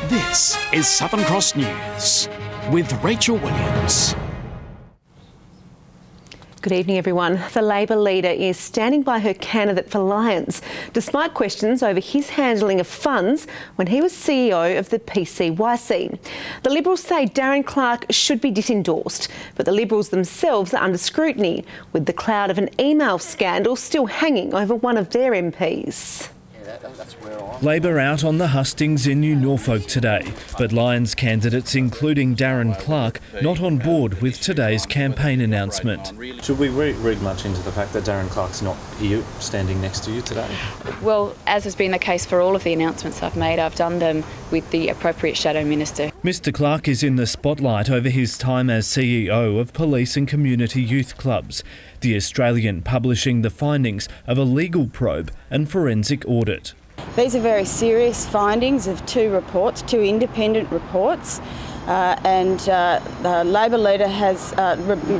This is Southern Cross News with Rachel Williams. Good evening, everyone. The Labor leader is standing by her candidate for Lions, despite questions over his handling of funds when he was CEO of the PCYC. The Liberals say Darren Clarke should be disendorsed, but the Liberals themselves are under scrutiny, with the cloud of an email scandal still hanging over one of their MPs. Labor out on the hustings in New Norfolk today, but Lions candidates, including Darren Clarke, not on board with today's campaign announcement. Should we read much into the fact that Darren Clarke's not here standing next to you today? Well, as has been the case for all of the announcements I've made, I've done them with the appropriate shadow minister. Mr Clarke is in the spotlight over his time as CEO of police and community youth clubs. The Australian publishing the findings of a legal probe and forensic audit. These are very serious findings of two independent reports, and the Labor leader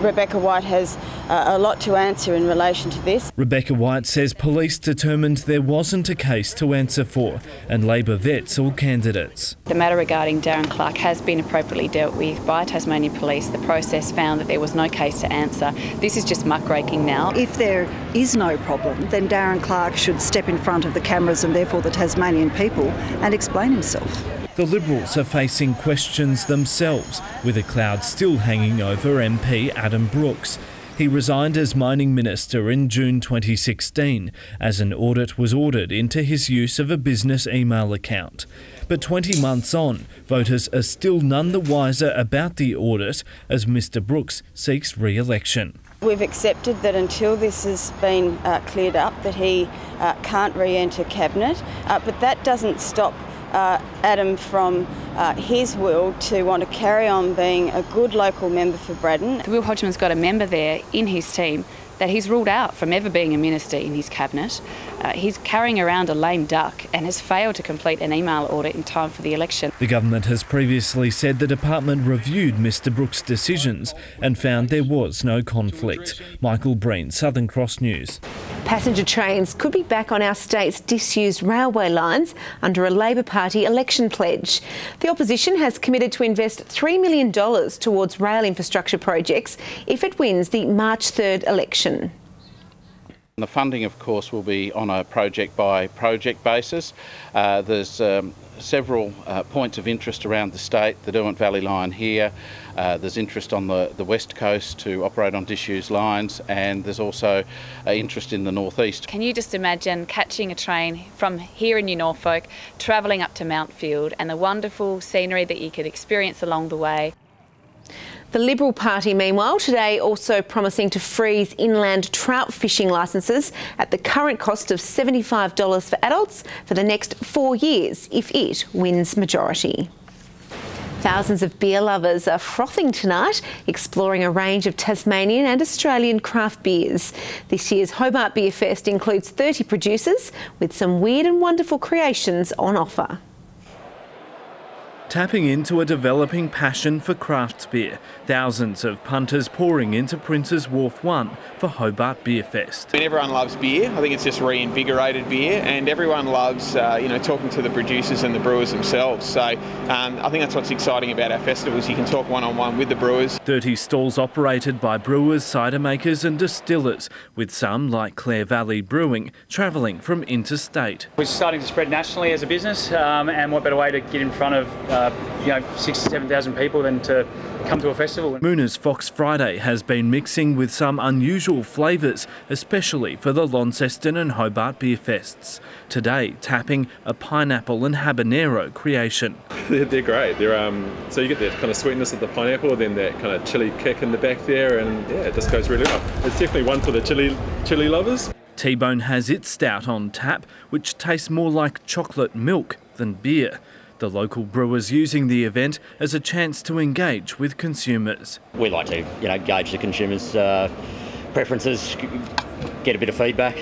Rebecca White has a lot to answer in relation to this. Rebecca White says police determined there wasn't a case to answer for, and Labor vets all candidates. The matter regarding Darren Clarke has been appropriately dealt with by Tasmania Police. The process found that there was no case to answer. This is just muckraking now. If there is no problem, then Darren Clarke should step in front of the cameras and therefore the Tasmanian people and explain himself. The Liberals are facing questions themselves, with a cloud still hanging over MP Adam Brooks. He resigned as mining minister in June 2016 as an audit was ordered into his use of a business email account. But 20 months on, voters are still none the wiser about the audit as Mr Brooks seeks re-election. We've accepted that until this has been cleared up that he can't re-enter cabinet, but that doesn't stop Adam from his will to want to carry on being a good local member for Braddon. Will Hodgman's got a member there in his team that he's ruled out from ever being a minister in his cabinet. He's carrying around a lame duck and has failed to complete an email audit in time for the election. The government has previously said the department reviewed Mr Brooks' decisions and found there was no conflict. Michael Breen, Southern Cross News. Passenger trains could be back on our state's disused railway lines under a Labor Party election pledge. The opposition has committed to invest $3 million towards rail infrastructure projects if it wins the March 3rd election. The funding, of course, will be on a project-by-project basis. There's several points of interest around the state, the Derwent Valley line here. There's interest on the west coast to operate on disused lines, and there's also interest in the northeast. Can you just imagine catching a train from here in New Norfolk, travelling up to Mountfield, and the wonderful scenery that you could experience along the way? The Liberal Party, meanwhile, today also promising to freeze inland trout fishing licences at the current cost of $75 for adults for the next 4 years if it wins majority. Thousands of beer lovers are frothing tonight, exploring a range of Tasmanian and Australian craft beers. This year's Hobart Beer Fest includes 30 producers with some weird and wonderful creations on offer. Tapping into a developing passion for craft beer, thousands of punters pouring into Prince's Wharf 1 for Hobart Beer Fest. I mean, everyone loves beer. I think it's just reinvigorated beer, and everyone loves, talking to the producers and the brewers themselves. So I think that's what's exciting about our festivals. You can talk one-on-one with the brewers. 30 stalls operated by brewers, cider makers and distillers, with some, like Clare Valley Brewing, travelling from interstate. We're starting to spread nationally as a business, and what better way to get in front of 6,000 to 7,000 people than to come to a festival. Moona's Fox Friday has been mixing with some unusual flavours, especially for the Launceston and Hobart Beer Fests. Today, tapping a pineapple and habanero creation. They're great. So you get that kind of sweetness of the pineapple, then that kind of chilli kick in the back there, and yeah, it just goes really well. It's definitely one for the chili lovers. T-Bone has its stout on tap, which tastes more like chocolate milk than beer. The local brewers using the event as a chance to engage with consumers. We like to, gauge the consumers' preferences, get a bit of feedback.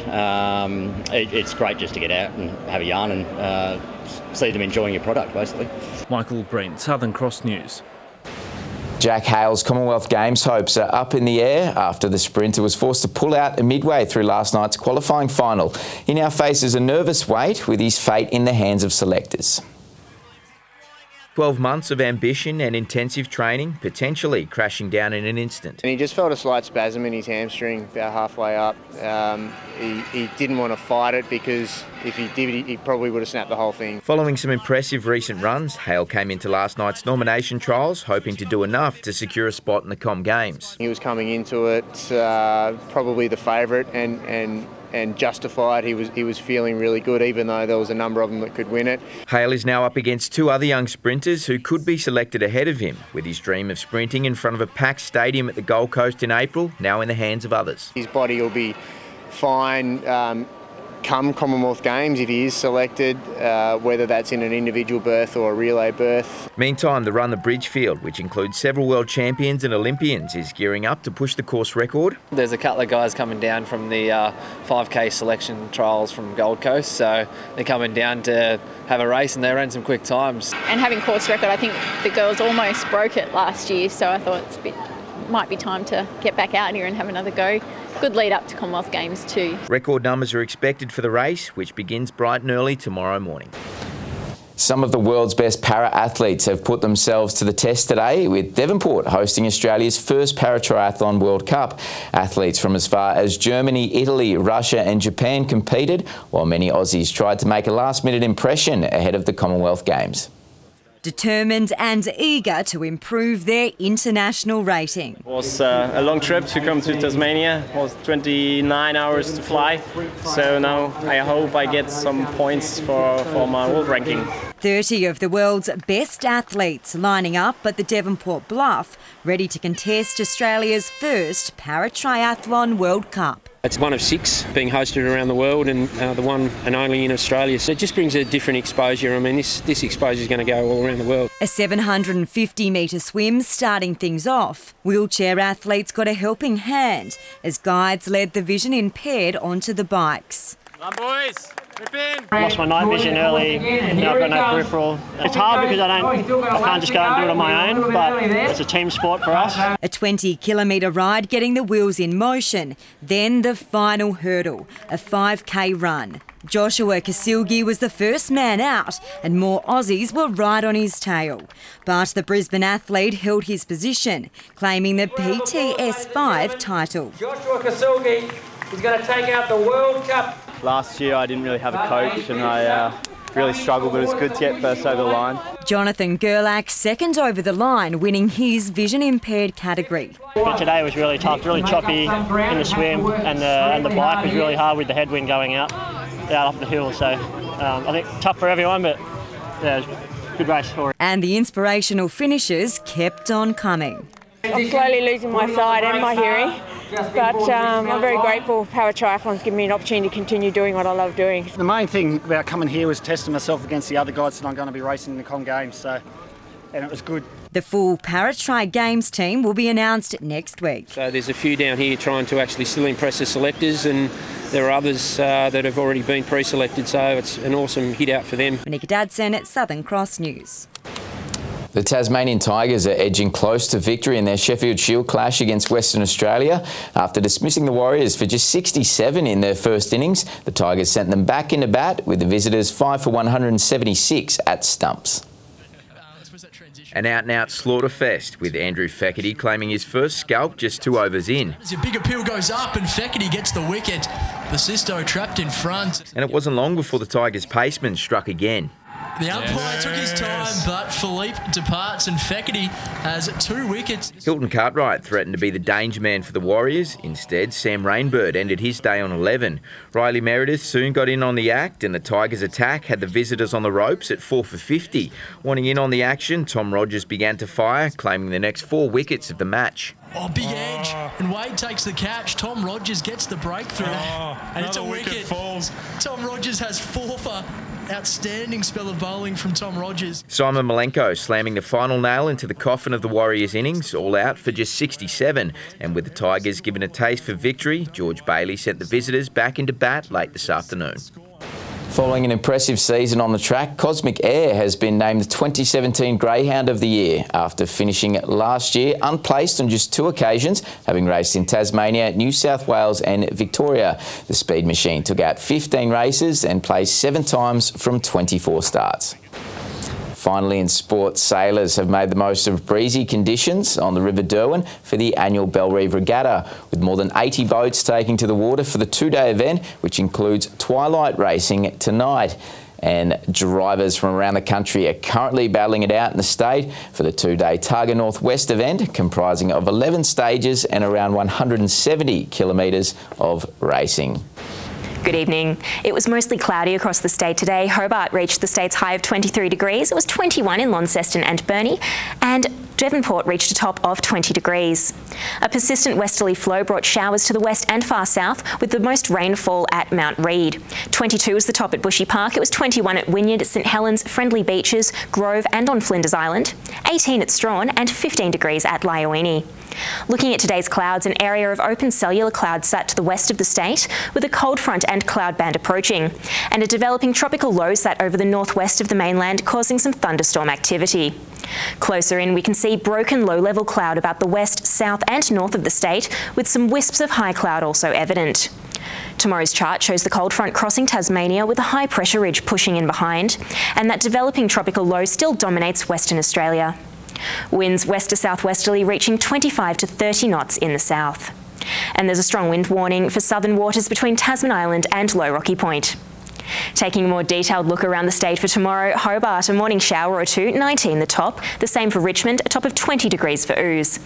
It's great just to get out and have a yarn and see them enjoying your product, basically. Michael Breen, Southern Cross News. Jack Hale's Commonwealth Games hopes are up in the air after the sprinter was forced to pull out midway through last night's qualifying final. He now faces a nervous wait with his fate in the hands of selectors. 12 months of ambition and intensive training, potentially crashing down in an instant. And he just felt a slight spasm in his hamstring about halfway up. He didn't want to fight it because if he did, he probably would have snapped the whole thing. Following some impressive recent runs, Hale came into last night's nomination trials hoping to do enough to secure a spot in the Com Games. He was coming into it probably the favourite and justified. He was feeling really good, even though there was a number of them that could win it. Hale is now up against two other young sprinters who could be selected ahead of him, with his dream of sprinting in front of a packed stadium at the Gold Coast in April now in the hands of others. His body will be fine come Commonwealth Games if he is selected, whether that's in an individual berth or a relay berth. Meantime, the Run the Bridge field, which includes several world champions and Olympians, is gearing up to push the course record. There's a couple of guys coming down from the 5K selection trials from Gold Coast, so they're coming down to have a race and they ran some quick times. And having course record, I think the girls almost broke it last year, so I thought might be time to get back out here and have another go. Good lead up to Commonwealth Games too. Record numbers are expected for the race, which begins bright and early tomorrow morning. Some of the world's best para-athletes have put themselves to the test today, with Devonport hosting Australia's first Paratriathlon World Cup. Athletes from as far as Germany, Italy, Russia and Japan competed, while many Aussies tried to make a last-minute impression ahead of the Commonwealth Games. Determined and eager to improve their international rating. It was a long trip to come to Tasmania. It was 29 hours to fly, so now I hope I get some points for my world ranking. 30 of the world's best athletes lining up at the Devonport Bluff, ready to contest Australia's first Paratriathlon World Cup. It's one of 6 being hosted around the world and the one and only in Australia. So it just brings a different exposure. I mean, this exposure is going to go all around the world. A 750-metre swim starting things off. Wheelchair athletes got a helping hand as guides led the vision impaired onto the bikes. Come on, boys. I lost my night vision early, and now I've got no peripheral. It's hard because I can't just go and do it on my own, but it's a team sport for us. A 20-kilometre ride getting the wheels in motion, then the final hurdle, a 5K run. Joshua Kasilgi was the first man out and more Aussies were right on his tail. But the Brisbane athlete held his position, claiming the PTS5 title. Joshua Kasilgi is going to take out the World Cup. Last year I didn't really have a coach and I really struggled, but it was good to get first over the line. Jonathan Gerlach second over the line, winning his vision impaired category. But today was really tough, really choppy in the swim, and the bike was really hard with the headwind going out up the hill. So I think tough for everyone, but yeah, it was a good race for it. And the inspirational finishes kept on coming. I'm slowly losing my sight and my hearing, but I'm very grateful Paratriathlon's given me an opportunity to continue doing what I love doing. The main thing about coming here was testing myself against the other guys that I'm going to be racing in the Com Games, and it was good. The full Paratri Games team will be announced next week. So there's a few down here trying to actually still impress the selectors, and there are others that have already been pre-selected, so it's an awesome hit out for them. Monica Dadson at Southern Cross News. The Tasmanian Tigers are edging close to victory in their Sheffield Shield clash against Western Australia. After dismissing the Warriors for just 67 in their first innings, the Tigers sent them back into bat with the visitors 5 for 176 at stumps. An out-and-out slaughterfest, with Andrew Feckerty claiming his first scalp just 2 overs in. As your big appeal goes up and Feckerty gets the wicket, Basisto trapped in front. And it wasn't long before the Tigers' paceman struck again. The umpire took his time, but Philippe departs and Feckerty has 2 wickets. Hilton Cartwright threatened to be the danger man for the Warriors. Instead, Sam Rainbird ended his day on 11. Riley Meredith soon got in on the act, and the Tigers' attack had the visitors on the ropes at 4 for 50. Wanting in on the action, Tom Rogers began to fire, claiming the next 4 wickets of the match. Oh, big edge, and Wade takes the catch. Tom Rogers gets the breakthrough, and it's a wicket. Falls. Tom Rogers has 4 for. Outstanding spell of bowling from Tom Rogers. Simon Malenko slamming the final nail into the coffin of the Warriors' innings, all out for just 67. And with the Tigers given a taste for victory, George Bailey sent the visitors back into bat late this afternoon. Following an impressive season on the track, Cosmic Air has been named the 2017 Greyhound of the Year after finishing last year unplaced on just 2 occasions, having raced in Tasmania, New South Wales and Victoria. The speed machine took out 15 races and placed 7 times from 24 starts. Finally, in sport, sailors have made the most of breezy conditions on the River Derwent for the annual Bellerive Regatta, with more than 80 boats taking to the water for the two-day event, which includes twilight racing tonight. And drivers from around the country are currently battling it out in the state for the two-day Targa Northwest event, comprising of 11 stages and around 170 kilometres of racing. Good evening. It was mostly cloudy across the state today. Hobart reached the state's high of 23 degrees. It was 21 in Launceston and Burnie, and Devonport reached a top of 20 degrees. A persistent westerly flow brought showers to the west and far south, with the most rainfall at Mount Reid. 22 was the top at Bushy Park. It was 21 at Wynyard, St Helens, Friendly Beaches, Grove and on Flinders Island, 18 at Strawn and 15 degrees at Lyoini. Looking at today's clouds, an area of open cellular clouds sat to the west of the state, with a cold front and cloud band approaching, and a developing tropical low sat over the northwest of the mainland, causing some thunderstorm activity. Closer in, we can see broken low-level cloud about the west, south and north of the state, with some wisps of high cloud also evident. Tomorrow's chart shows the cold front crossing Tasmania with a high pressure ridge pushing in behind, and that developing tropical low still dominates Western Australia. Winds west to southwesterly reaching 25 to 30 knots in the south. And there's a strong wind warning for southern waters between Tasman Island and Low Rocky Point. Taking a more detailed look around the state for tomorrow, Hobart, a morning shower or two, 19 the top. The same for Richmond, a top of 20 degrees for Ooze.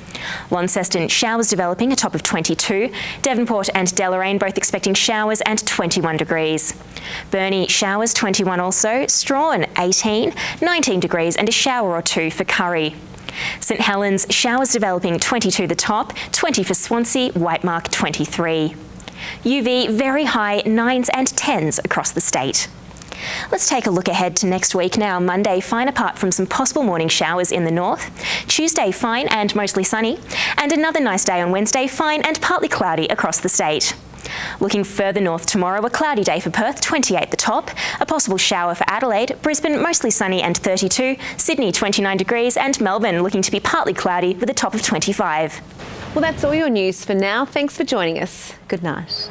Launceston, showers developing, a top of 22. Devonport and Deloraine both expecting showers and 21 degrees. Burnie, showers, 21 also. Strawn, 18, 19 degrees and a shower or two for Curry. St Helens, showers developing, 22 the top, 20 for Swansea, Whitemark 23. UV, very high 9s and 10s across the state. Let's take a look ahead to next week now. Monday, fine apart from some possible morning showers in the north. Tuesday, fine and mostly sunny. And another nice day on Wednesday, fine and partly cloudy across the state. Looking further north tomorrow, a cloudy day for Perth, 28 the top. A possible shower for Adelaide. Brisbane, mostly sunny and 32. Sydney, 29 degrees. And Melbourne, looking to be partly cloudy with a top of 25. Well, that's all your news for now. Thanks for joining us. Good night.